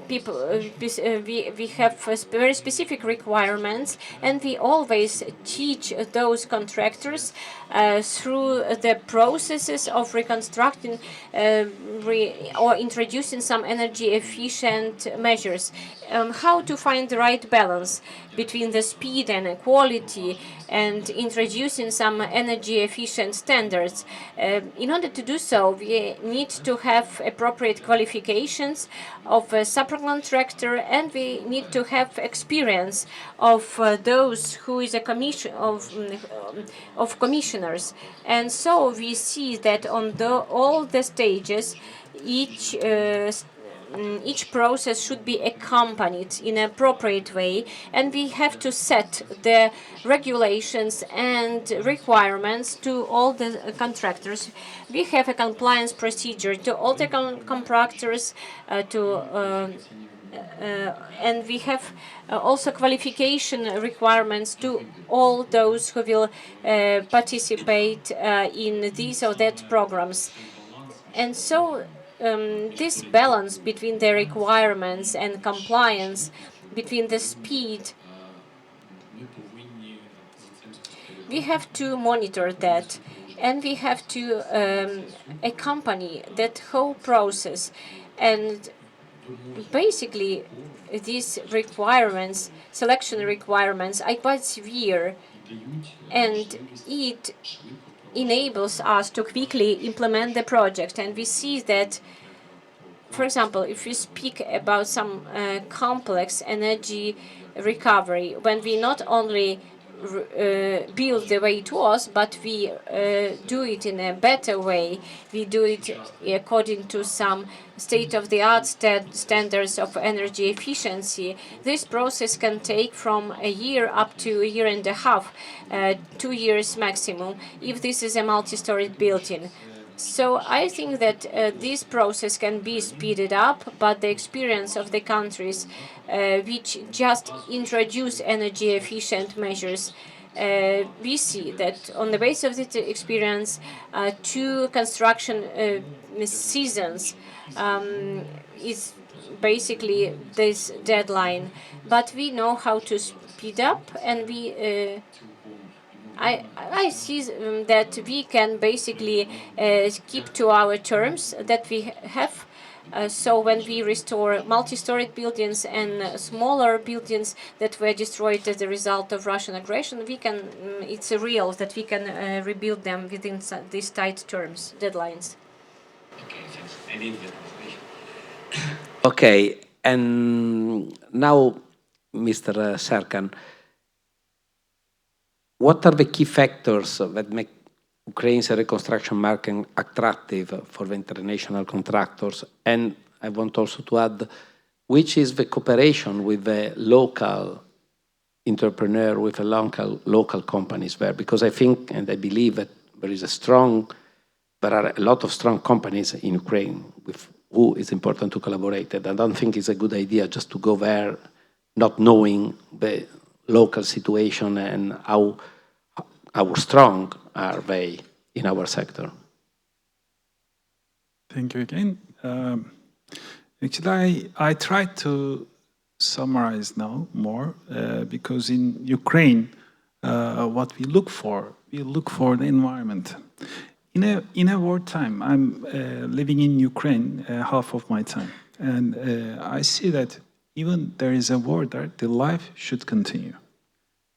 people. We have very specific requirements, and we always teach those contractors through the processes of reconstructing or introducing some energy efficient measures. on how to find the right balance between the speed and quality and introducing some energy efficient standards. In order to do so, we need to have appropriate qualifications of a subcontractor, and we need to have experience of those who is a commission of commissioners. And so we see that on all the stages, each process should be accompanied in an appropriate way, and we have to set the regulations and requirements to all the contractors. We have a compliance procedure to all the contractors, and we have also qualification requirements to all those who will participate in these or that programs. And so this balance between the requirements and compliance, between the speed, we have to monitor that, and we have to accompany that whole process. And basically, these requirements, selection requirements, are quite severe, and it enables us to quickly implement the project. And we see that, for example, if we speak about some complex energy recovery, when we not only build the way it was, but we do it in a better way. We do it according to some state-of-the-art standards of energy efficiency. This process can take from a year up to a year and a half, 2 years maximum, if this is a multi-storied building. So I think that this process can be speeded up, but the experience of the countries which just introduce energy efficient measures, we see that on the basis of this experience, 2 construction seasons is basically this deadline. But we know how to speed up, and I see that we can basically keep to our terms that we have. So when we restore multi-storied buildings and smaller buildings that were destroyed as a result of Russian aggression, we can. It's real that we can rebuild them within these tight terms, deadlines. Okay, and now, Mr. Serkan, what are the key factors that make Ukraine's reconstruction market attractive for the international contractors? And I want also to add, which is the cooperation with the local entrepreneur, with the local companies there? Because I think and I believe that there are a lot of strong companies in Ukraine with who is important to collaborate. And I don't think it's a good idea just to go there not knowing the local situation and how strong are they in our sector. Thank you again. Actually, I tried to summarize now more because in Ukraine, what we look for the environment. In a wartime, I'm living in Ukraine half of my time, and I see that even there is a war there, the life should continue.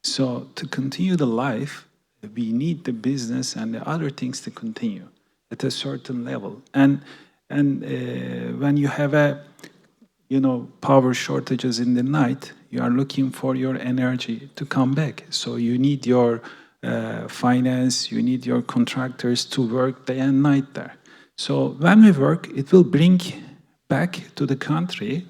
So to continue the life, we need the business and the other things to continue at a certain level. And when you have power shortages in the night, you are looking for your energy to come back. So you need your finance, you need your contractors to work day and night there. So when we work, it will bring back to the country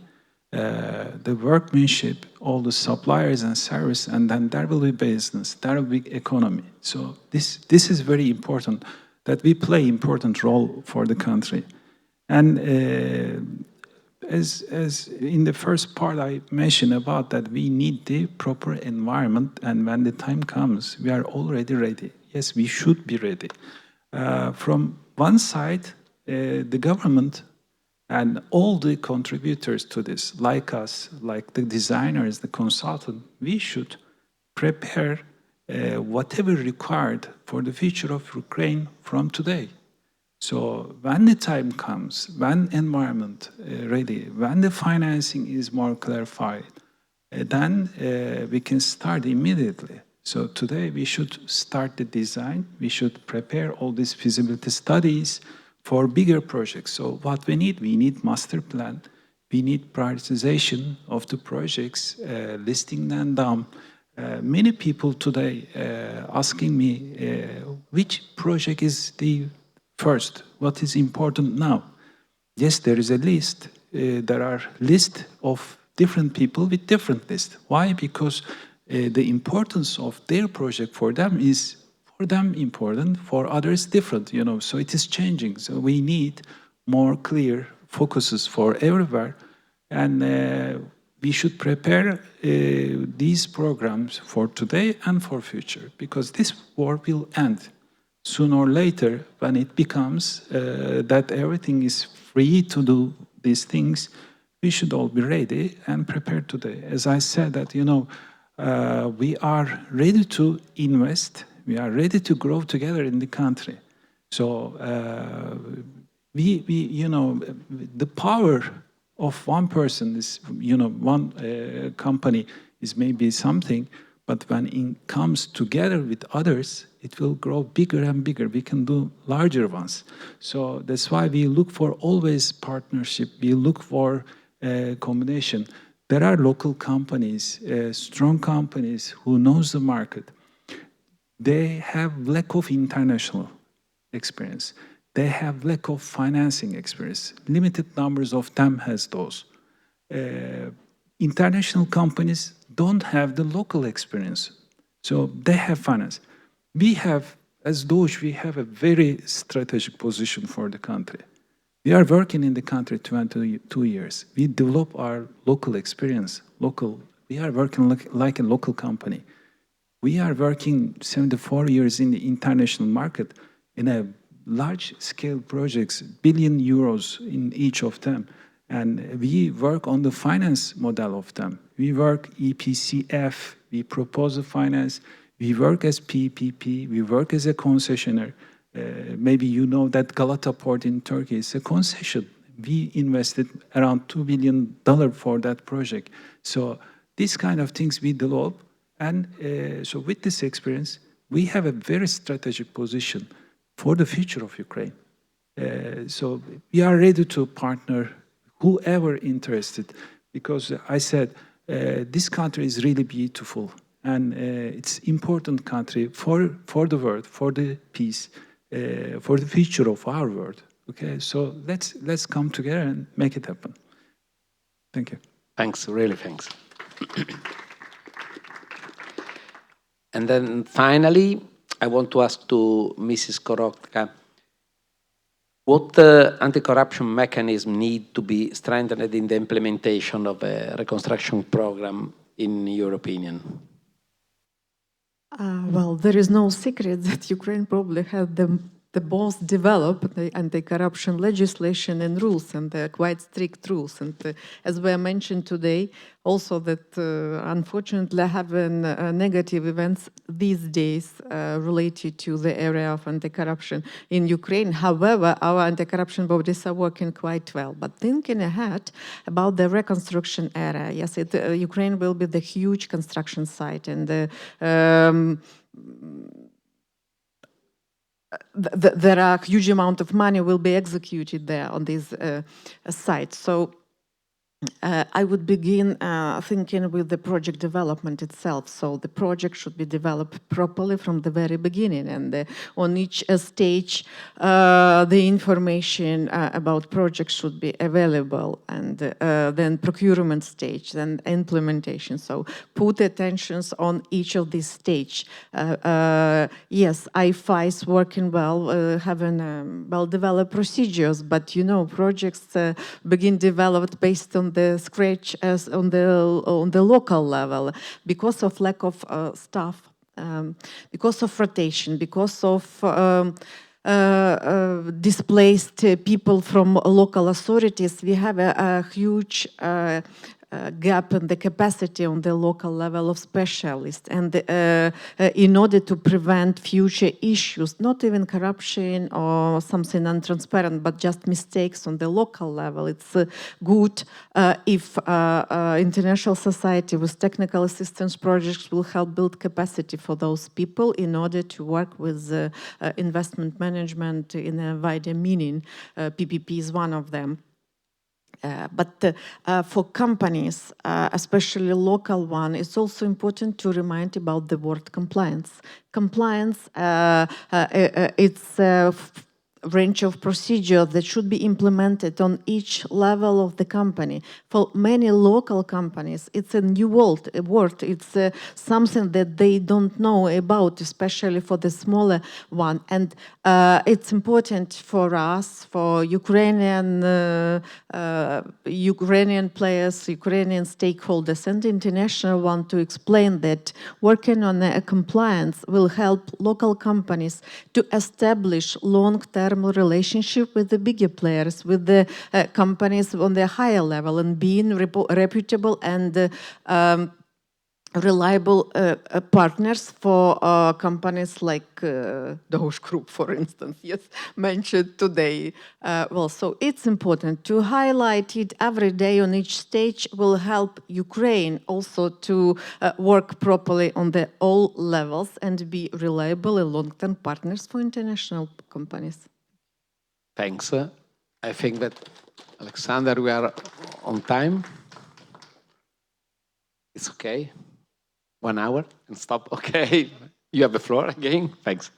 the workmanship, all the suppliers and service, and then there will be business, there will be economy. So this is very important, that we play important role for the country. And as in the first part I mentioned about that we need the proper environment, and when the time comes, we are already ready. Yes, we should be ready. From one side, the government and all the contributors to this, like us, like the designers, the consultant, we should prepare whatever required for the future of Ukraine from today. So when the time comes, when environment ready, when the financing is more clarified, then we can start immediately. So today we should start the design. We should prepare all these feasibility studies for bigger projects. So what we need master plan. We need prioritization of the projects, listing them down. Many people today asking me which project is the first, what is important now. Yes, there is a list. There are lists of different people with different lists. Why? Because the importance of their project for them is for them important, for others different, you know, so it is changing. So we need more clear focuses for everywhere, and we should prepare these programs for today and for future, because this war will end sooner or later when it becomes that everything is free to do these things. We should all be ready and prepared today. As I said that, you know, we are ready to invest, we are ready to grow together in the country. So we you know, the power of one person is, you know, one company is maybe something, but when it comes together with others, it will grow bigger and bigger. We can do larger ones. So that's why we look for always partnership. We look for combination. There are local companies, strong companies who knows the market. They have lack of international experience. They have lack of financing experience. Limited numbers of them has those. International companies don't have the local experience. So they have finance. We have, as Doge, we have a very strategic position for the country. We are working in the country 22 years. We develop our local experience, we are working like a local company. We are working 74 years in the international market in a large-scale projects, billion euros in each of them. And we work on the finance model of them. We work EPCF, we propose the finance, we work as PPP, we work as a concessionaire. Maybe you know that Galata port in Turkey is a concession. We invested around $2 billion for that project. So these kind of things we develop. And so with this experience, we have a very strategic position for the future of Ukraine. So we are ready to partner whoever interested, because I said this country is really beautiful, and it's important country for the world, for the peace, for the future of our world. Okay, so let's come together and make it happen. Thank you. Thanks, really thanks. And then finally, I want to ask to Mrs. Korotka, what anti-corruption mechanism need to be strengthened in the implementation of a reconstruction program, in your opinion? Well, there is no secret that Ukraine probably has the most developed anti-corruption legislation and rules, and they're quite strict rules. And as we mentioned today, also that unfortunately having negative events these days related to the area of anti-corruption in Ukraine. However, our anti-corruption bodies are working quite well. But thinking ahead about the reconstruction area, yes, Ukraine will be the huge construction site, and there are a huge amount of money will be executed there on this site. So I would begin thinking with the project development itself. So the project should be developed properly from the very beginning, and on each stage the information about projects should be available, and then procurement stage, then implementation. So put attentions on each of these stage. Yes, IFI is working well, having well-developed procedures, but you know, projects begin developed based on the scratch as on the local level, because of lack of staff, because of rotation, because of displaced people from local authorities. We have a huge gap in the capacity on the local level of specialists, and in order to prevent future issues, not even corruption or something untransparent, but just mistakes on the local level. It's good if international society with technical assistance projects will help build capacity for those people in order to work with investment management in a wider meaning. PPP is one of them. But for companies, especially local one, it's also important to remind about the word compliance. Compliance, it's a range of procedures that should be implemented on each level of the company. For many local companies, it's a new word. It's something that they don't know about, especially for the smaller one. And it's important for us, for Ukrainian players, Ukrainian stakeholders, and international one, to explain that working on a compliance will help local companies to establish long-term relationship with the bigger players, with the companies on the higher level, and being reputable and reliable partners for companies like the Hosh Group, for instance, yes, mentioned today. Well, so it's important to highlight it every day on each stage. Will help Ukraine also to work properly on the all levels and be reliable and long-term partners for international companies. Thanks. I think that, Alexander, we are on time. It's okay. 1 hour and stop. Okay. You have the floor again. Thanks.